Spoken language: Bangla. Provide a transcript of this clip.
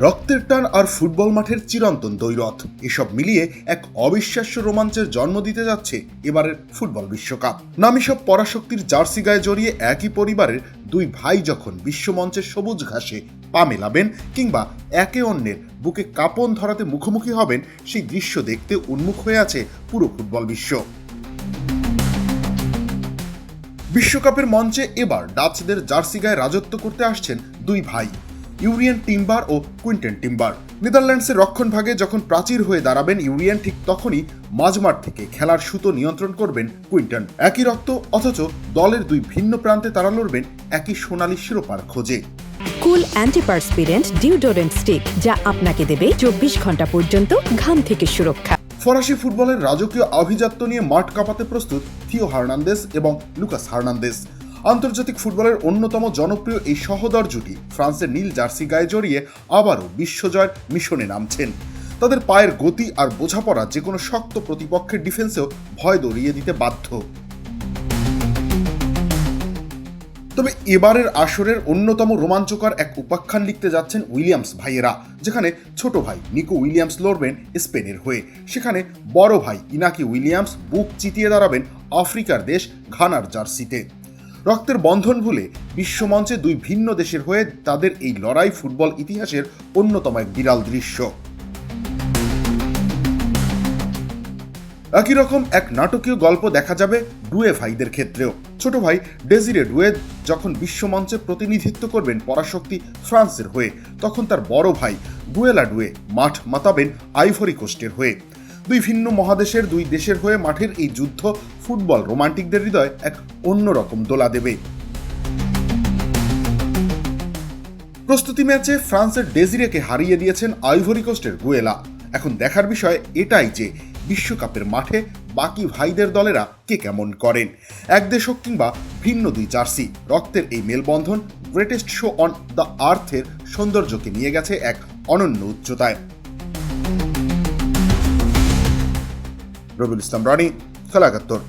রক্তের টান আর ফুটবল মাঠের চিরন্তন দ্বৈরথ এসব মিলিয়ে এক অবিশ্বাস্য রোমাঞ্চের জন্ম দিতে যাচ্ছে এবারের ফুটবল বিশ্বকাপ। নামি সব পরাশক্তির জার্সি গায়ে জড়িয়ে একই পরিবারের দুই ভাই যখন বিশ্বমঞ্চের সবুজ ঘাসে পা মেলাবেন কিংবা একে অন্যের বুকে কাঁপন ধরাতে মুখোমুখি হবেন, সেই দৃশ্য দেখতে উন্মুখ হয়ে আছে পুরো ফুটবল বিশ্ব। বিশ্বকাপের মঞ্চে এবার ডাচদের জার্সি গায়ে রাজত্ব করতে আসছেন দুই ভাই, ইউরিয়ান টিম্বার ও কুইন্টেন টিম্বার। নেদারল্যান্ডসের রক্ষণভাগে যখন প্রাচীর হয়ে দাঁড়াবেন ইউরিয়ান, ঠিক তখনই মাঝমাঠ থেকে খেলার সুতো নিয়ন্ত্রণ করবেন কুইন্টন। একই রক্ত, অথচ দলের দুই ভিন্ন প্রান্তে তারা লড়বেন একই সোনালী শিরোপার খোঁজে। কুল অ্যান্টিপারস্পিরেন্ট ডিওডোরেন্ট স্টিক, যা আপনাকে দেবে 24 ঘন্টা পর্যন্ত ঘাম থেকে সুরক্ষা। ফরাসি ফুটবলের রাজকীয় আভিজাত্য নিয়ে মাঠ কাঁপাতে প্রস্তুত থিও হার্নান্দেজ এবং লুকাস হার্নান্দেজ। আন্তর্জাতিক ফুটবলের অন্যতম জনপ্রিয় এই সহোদর জুটি ফ্রান্সের নীল জার্সি গায়ে জড়িয়ে আবারও বিশ্বজয়ের মিশনে নামছেন। তাদের পায়ের গতি আর বোঝাপড়া যে কোনো শক্ত প্রতিপক্ষের ডিফেন্সেও ভয় দড়িয়ে দিতে বাধ্য। তবে এবারের আসরের অন্যতম রোমাঞ্চকর এক উপাখ্যান লিখতে যাচ্ছেন উইলিয়ামস ভাইয়েরা, যেখানে ছোট ভাই নিকো উইলিয়ামস লড়বেন স্পেনের হয়ে। সেখানে বড় ভাই ইনাকি উইলিয়ামস বুক চিতিয়ে দাঁড়াবেন আফ্রিকার দেশ ঘানার জার্সিতে। রক্তের বন্ধন ভুলে বিশ্বমঞ্চে দুই ভিন্ন দেশের হয়ে তাদের এই লড়াই ফুটবল ইতিহাসের অন্যতম এক বিরল দৃশ্য। একই রকম এক নাটকীয় গল্প দেখা যাবে ডুয়ে ভাইদের ক্ষেত্রেও। ছোট ভাই ডেজিরে ডুয়ে যখন বিশ্বমঞ্চে প্রতিনিধিত্ব করবেন পরাশক্তি ফ্রান্সের হয়ে, তখন তার বড় ভাই ডুয়েলা ডুয়ে মাঠ মাতাবেন আইভরি কোস্টের হয়ে। দুই ভিন্ন মহাদেশের দুই দেশের হয়ে মাঠের এই যুদ্ধ ফুটবল রোমান্টিকদের হৃদয় এক অন্যরকম দোলা দেবে। প্রস্তুতি ম্যাচে ফ্রান্সের ডেজিরেকে হারিয়ে দিয়েছেন আইভরি কোস্টের গুয়েলা। এখন দেখার বিষয় এটাই যে বিশ্বকাপের মাঠে বাকি ভাইদের দলেরা কে কেমন করেন। এক দেশ হোক কিংবা ভিন্ন দুই জার্সি, রক্তের এই মেলবন্ধন গ্রেটেস্ট শো অন দ্য আর্থের সৌন্দর্যকে নিয়ে গেছে এক অনন্য উচ্চতায়। রবিউল ইসলাম রানী, খেলা ৭১।